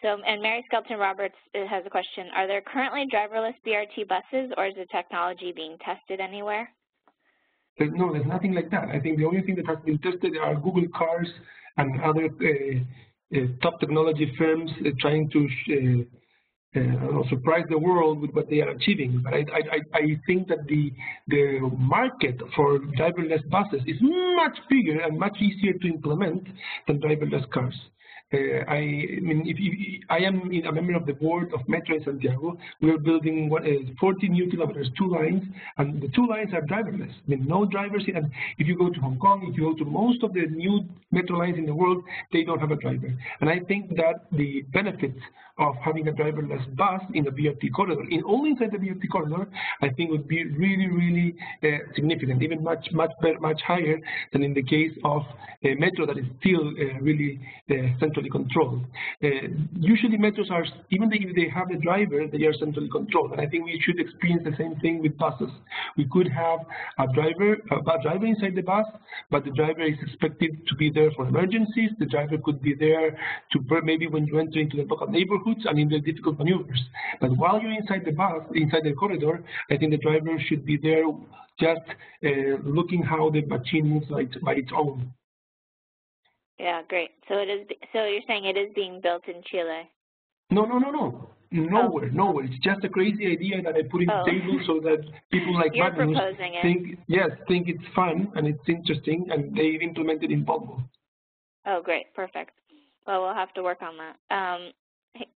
And Mary Skelton Roberts has a question. Are there currently driverless BRT buses, or is the technology being tested anywhere? No, there's nothing like that. I think the only thing that has been tested are Google cars and other top technology firms trying to surprise the world with what they are achieving. But I think that the market for driverless buses is much bigger and much easier to implement than driverless cars. I mean, if I am a member of the board of Metro in Santiago, we are building 40 new kilometers, 2 lines, and the 2 lines are driverless. I mean, no drivers. And if you go to Hong Kong, if you go to most of the new metro lines in the world, they don't have a driver. And I think that the benefits of having a driverless bus in the BRT corridor, only inside the BRT corridor, I think would be really, really significant, even much higher than in the case of a metro that is still really centrally controlled. Usually metros are, even if they have a driver, they are centrally controlled. And I think we should experience the same thing with buses. We could have a driver inside the bus, but the driver is expected to be there for emergencies. The driver could be there to maybe when you enter into the local neighborhoods and in the difficult maneuvers. But while you're inside the bus, inside the corridor, I think the driver should be there just looking how the machine moves by its own. Yeah, great. So you're saying it is being built in Chile? No. Nowhere. It's just a crazy idea that I put in the table so that people like Magnus think it's fun and it's interesting, and they've implemented in Volvo. Oh, great. Perfect. Well, we'll have to work on that.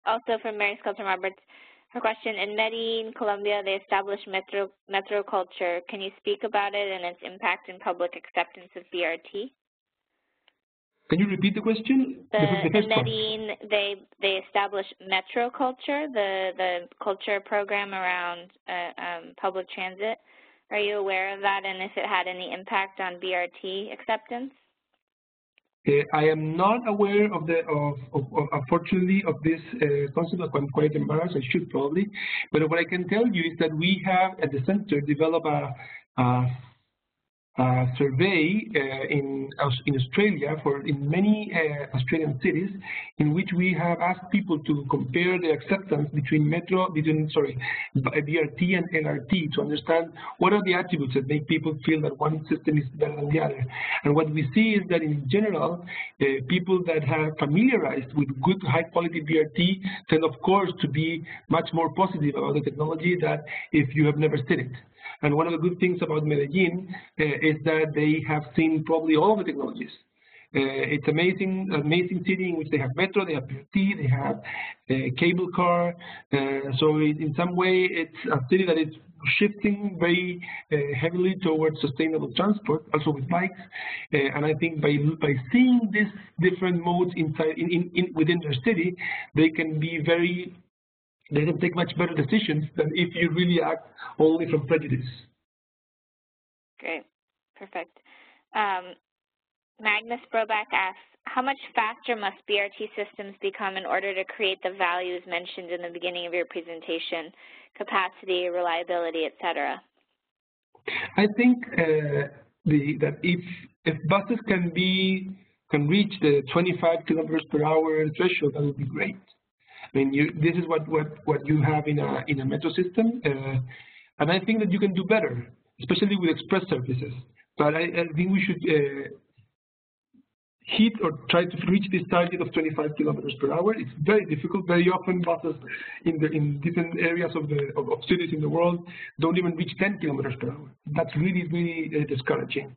Also from Mary Skelton Roberts, her question, in Medellin, Colombia, they established metro culture. Can you speak about it and its impact in public acceptance of BRT? Can you repeat the question? In Medellin, they established metro culture, the culture program around public transit. Are you aware of that, and if it had any impact on BRT acceptance? I am not aware of unfortunately, of this concept. I'm quite embarrassed. I should probably. But what I can tell you is that we have at the center developed survey in Australia in many Australian cities, in which we have asked people to compare the acceptance between BRT and LRT to understand what are the attributes that make people feel that one system is better than the other. And what we see is that in general, people that have familiarized with good high-quality BRT tend, of course, to be much more positive about the technology than if you have never seen it. And one of the good things about Medellin is that they have seen probably all the technologies. It's amazing city in which they have metro, they have BRT, they have cable car. So in some way, it's a city that is shifting very heavily towards sustainable transport, also with bikes. And I think by seeing these different modes within their city, they can take much better decisions than if you really act only from prejudice. Great, perfect. Magnus Broback asks, how much faster must BRT systems become in order to create the values mentioned in the beginning of your presentation, capacity, reliability, et cetera? I think that if buses can reach the 25 kilometers per hour threshold, that would be great. I mean, this is what you have in a metro system, and I think that you can do better, especially with express services. But I think we should hit or try to reach this target of 25 kilometers per hour. It's very difficult. Very often, buses in different areas of cities in the world don't even reach 10 kilometers per hour. That's really, really discouraging.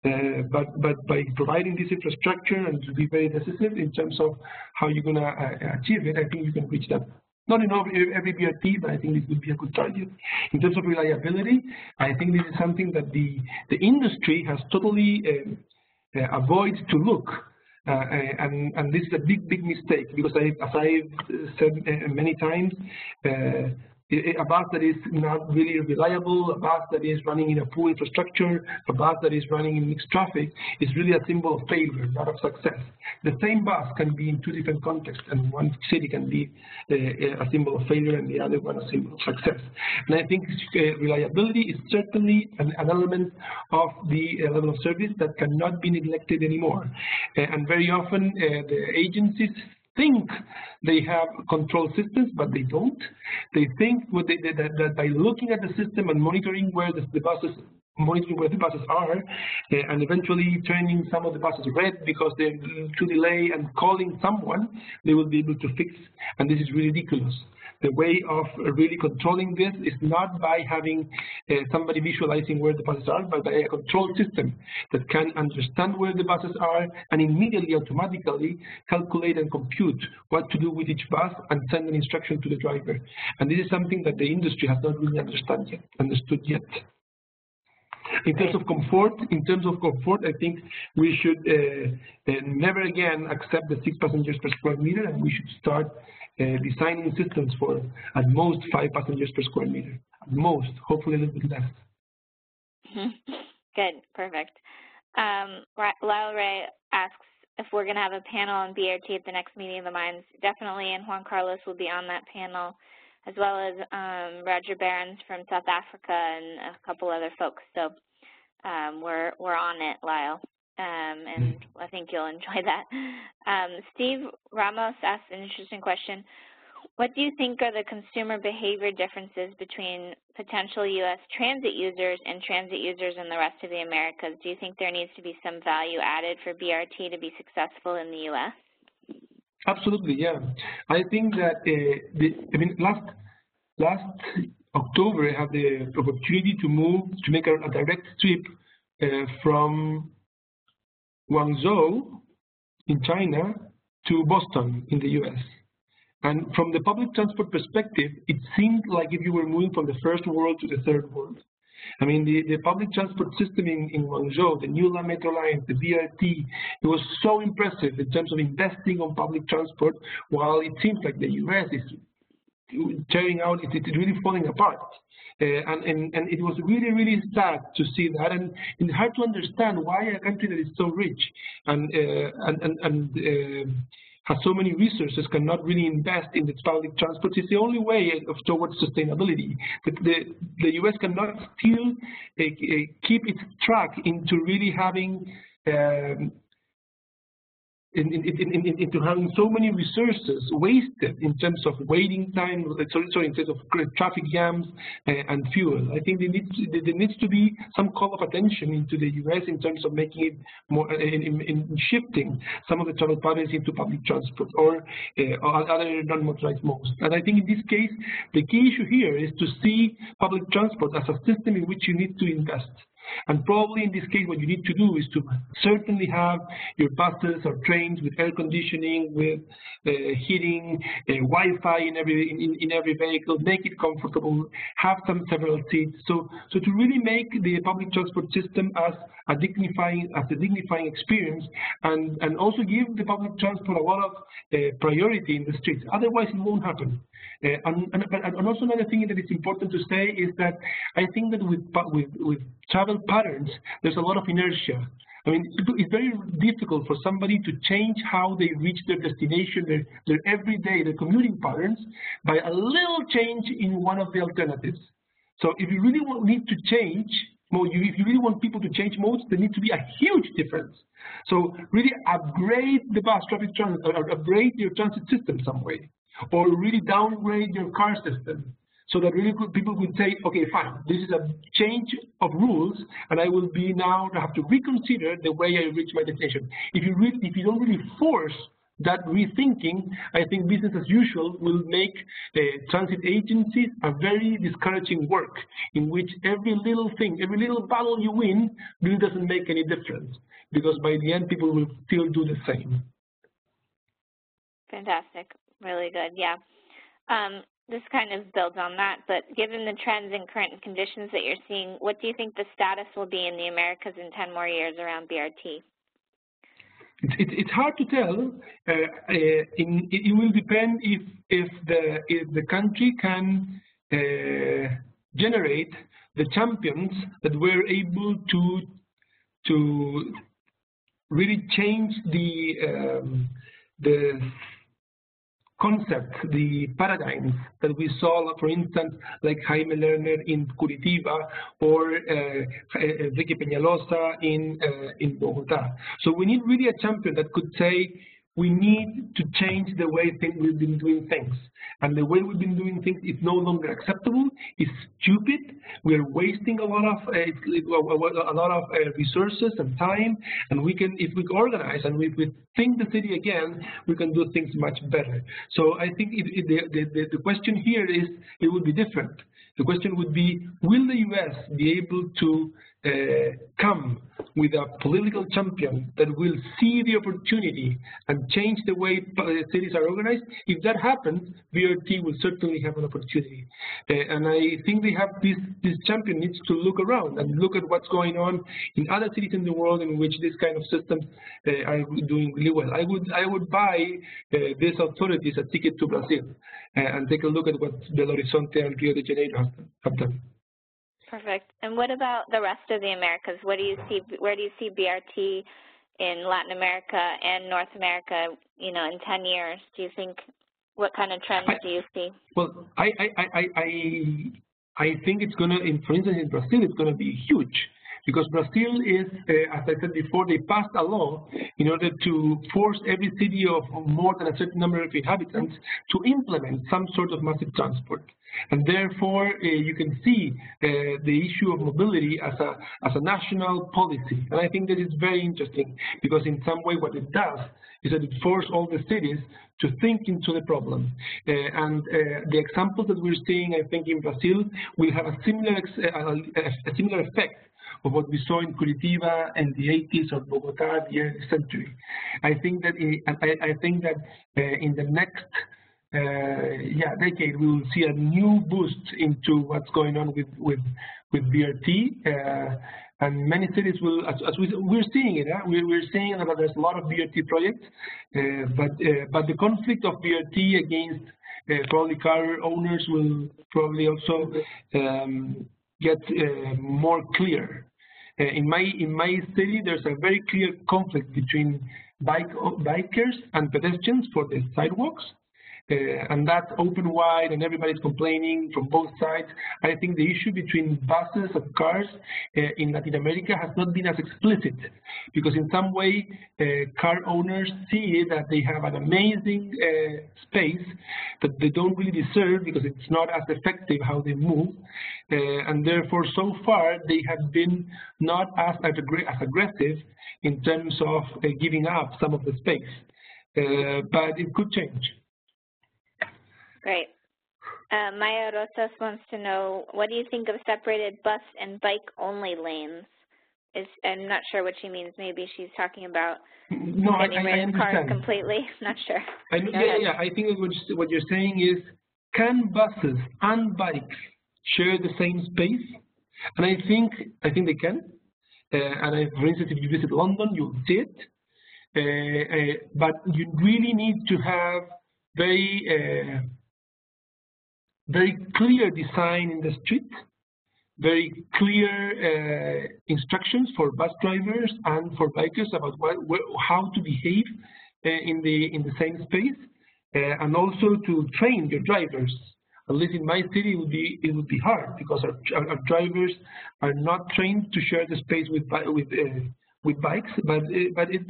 But by providing this infrastructure and to be very decisive in terms of how you're going to achieve it, I think you can reach that. Not in every BRT, but I think this would be a good target. In terms of reliability, I think this is something that the industry has totally avoided to look. And this is a big mistake, because as I've said many times, a bus that is not really reliable, a bus that is running in a poor infrastructure, a bus that is running in mixed traffic is really a symbol of failure, not of success. The same bus can be in two different contexts, and one city can be a symbol of failure and the other one a symbol of success. And I think reliability is certainly an element of the level of service that cannot be neglected anymore. And very often the agencies think they have control systems, but they don't. They think that by looking at the system and monitoring where the buses are, and eventually turning some of the buses red because they're too delayed and calling someone, they will be able to fix. And this is ridiculous. The way of really controlling this is not by having somebody visualizing where the buses are, but by a control system that can understand where the buses are and immediately, automatically calculate and compute what to do with each bus and send an instruction to the driver. And this is something that the industry has not really understood yet. In terms of comfort, I think we should never again accept the 6 passengers per square meter, and we should start designing systems for at most 5 passengers per square meter. At most, hopefully a little bit less. Good, perfect. Lyle Ray asks if we're going to have a panel on BRT at the next meeting of the Minds. Definitely, and Juan Carlos will be on that panel, as well as Roger Behrens from South Africa and a couple other folks. So we're on it, Lyle, and I think you'll enjoy that. Steve Ramos asked an interesting question. What do you think are the consumer behavior differences between potential U.S. transit users and transit users in the rest of the Americas? Do you think there needs to be some value added for BRT to be successful in the U.S.? Absolutely, yeah. I think that last October, I had the opportunity to make a direct trip from Guangzhou in China to Boston in the U.S. And from the public transport perspective, it seemed like if you were moving from the first world to the third world. I mean, the public transport system in Guangzhou, the new metro line, the BRT, it was so impressive in terms of investing on public transport, while it seems like the U.S. is tearing out, it's really falling apart. And it was really, really sad to see that, and it's hard to understand why a country that is so rich and has so many resources cannot really invest in its public transport. It's the only way towards sustainability. But the U.S. cannot still keep its track into really having into having so many resources wasted in terms of waiting time, sorry, in terms of traffic jams and fuel. I think there needs to be some call of attention into the U.S. in terms of making it more, in shifting some of the travel patterns into public transport or other non-motorized modes. And I think in this case, the key issue here is to see public transport as a system in which you need to invest. And probably in this case, what you need to do is to certainly have your buses or trains with air conditioning, with heating, Wi-Fi in every vehicle, make it comfortable, have several seats. So to really make the public transport system as a dignifying experience, and also give the public transport a lot of priority in the streets. Otherwise, it won't happen. And also another thing that is important to say is that I think that with travel patterns, there's a lot of inertia. I mean, it's very difficult for somebody to change how they reach their destination, their everyday, their commuting patterns, by a little change in one of the alternatives. So if you really need to change, if you really want people to change modes, there needs to be a huge difference. So really upgrade the bus traffic transit, or upgrade your transit system some way, or really downgrade your car system, so that really people would say, okay, fine, this is a change of rules, and I will be now have to reconsider the way I reach my destination. If you don't really force that rethinking, I think business as usual will make transit agencies a very discouraging work, in which every little thing, every little battle you win really doesn't make any difference, because by the end people will still do the same. Fantastic, really good, yeah. This kind of builds on that, but given the trends and current conditions that you're seeing, what do you think the status will be in the Americas in 10 more years around BRT? It's hard to tell. It will depend if the country can generate the champions that were able to really change the concept, the paradigms that we saw, for instance, like Jaime Lerner in Curitiba or Enrique Peñalosa in Bogota. So we need really a champion that could say, we need to change the way we've been doing things. And the way we've been doing things is no longer acceptable, it's stupid, we're wasting a lot of resources and time, and we can, if we organize and if we think the city again, we can do things much better. So I think the question here is, it would be different. The question would be, will the US be able to come with a political champion that will see the opportunity and change the way cities are organized? If that happens, BRT will certainly have an opportunity. And I think they have this champion needs to look around and look at what's going on in other cities in the world in which this kind of systems are doing really well. I would buy these authorities a ticket to Brazil and take a look at what Belo Horizonte and Rio de Janeiro have done. Perfect. And what about the rest of the Americas? What do you see? Where do you see BRT in Latin America and North America? You know, in 10 years, do you think? What kind of trends do you see? Well, I think it's gonna. For instance, in Brazil, it's gonna be huge. Because Brazil is, as I said before, they passed a law in order to force every city of more than a certain number of inhabitants to implement some sort of massive transport. And therefore, you can see the issue of mobility as a national policy. And I think that is very interesting, because in some way what it does is that it forces all the cities to think into the problem. And the examples that we're seeing, I think, in Brazil will have a similar effect of what we saw in Curitiba in the 80s or Bogota the early century. I think that in the next decade we will see a new boost into what's going on with BRT, and many cities will, as we're seeing it. We're seeing that there's a lot of BRT projects, but the conflict of BRT against probably car owners will probably also get more clear. In my city, there's a very clear conflict between bikers and pedestrians for the sidewalks. And that's open wide and everybody's complaining from both sides. I think the issue between buses and cars in Latin America has not been as explicit, because in some way car owners see that they have an amazing space that they don't really deserve because it's not as effective how they move, and therefore so far they have been not as aggressive in terms of giving up some of the space, but it could change. Great. Maya Rosas wants to know, what do you think of separated bus and bike-only lanes? I'm not sure what she means. Maybe she's talking about getting rid of cars completely. Not sure. Yeah. I think what you're saying is, can buses and bikes share the same space? And I think they can. For instance, if you visit London, you'll see it. But you really need to have very clear design in the street, very clear instructions for bus drivers and for bikers about how to behave in the same space, and also to train your drivers. At least in my city, it would be hard because our drivers are not trained to share the space with bikes. But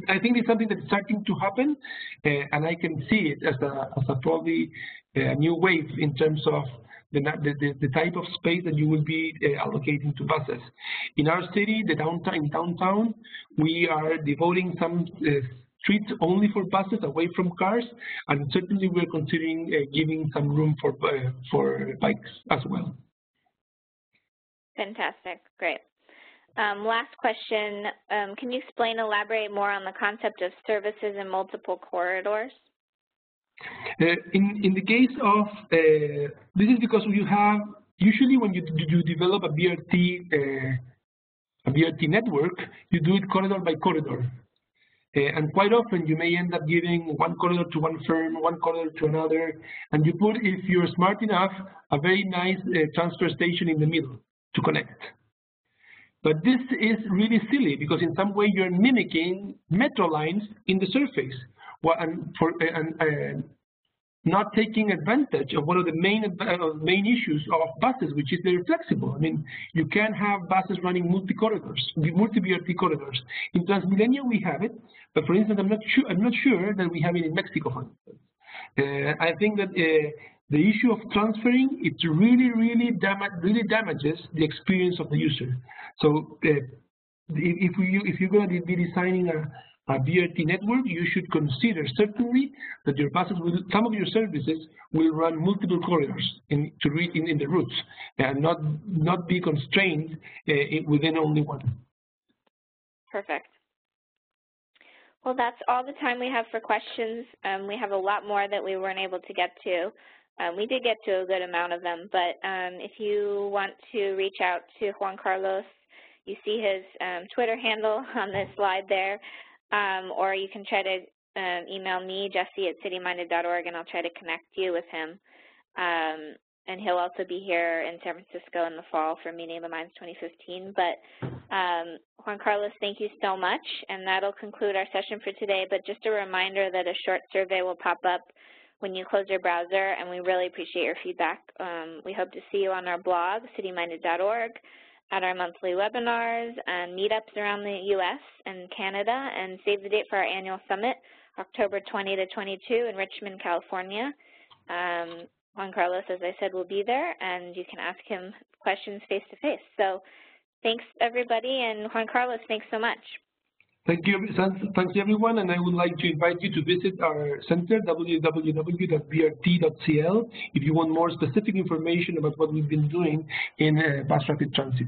I think it's something that's starting to happen, and I can see it as a probably a new wave in terms of the type of space that you will be allocating to buses. In our city, downtown, we are devoting some streets only for buses, away from cars, and certainly we're considering giving some room for bikes as well. Fantastic, great. Last question, can you elaborate more on the concept of services in multiple corridors? In the case of, this is because you have, usually when you develop a BRT network, you do it corridor by corridor. And quite often you may end up giving one corridor to one firm, one corridor to another, and you put, if you're smart enough, a very nice transfer station in the middle to connect. But this is really silly because in some way you're mimicking metro lines in the surface, and not taking advantage of one of the main issues of buses, which is they're flexible. I mean, you can have buses running multi-BRT corridors. In Transmilenio we have it, but for instance, I'm not sure that we have it in Mexico, for instance. I think that the issue of transferring, it really damages the experience of the user. So if you're going to be designing a BRT network, you should consider certainly that your buses some of your services will run multiple corridors in the routes, and not be constrained within only one. Perfect. Well, that's all the time we have for questions. We have a lot more that we weren't able to get to. We did get to a good amount of them, but if you want to reach out to Juan Carlos, you see his Twitter handle on this slide there, or you can try to email me, Jessie@cityminded.org, and I'll try to connect you with him. And he'll also be here in San Francisco in the fall for Meeting of the Minds 2015. But Juan Carlos, thank you so much, and that'll conclude our session for today. But just a reminder that a short survey will pop up when you close your browser, and we really appreciate your feedback. We hope to see you on our blog, cityminded.org, at our monthly webinars and meetups around the U.S. and Canada, and save the date for our annual summit, October 20 to 22 in Richmond, California. Juan Carlos, as I said, will be there, and you can ask him questions face-to-face. So thanks, everybody, and Juan Carlos, thanks so much. Thank you, everyone, and I would like to invite you to visit our center, www.brt.cl, if you want more specific information about what we've been doing in bus rapid transit.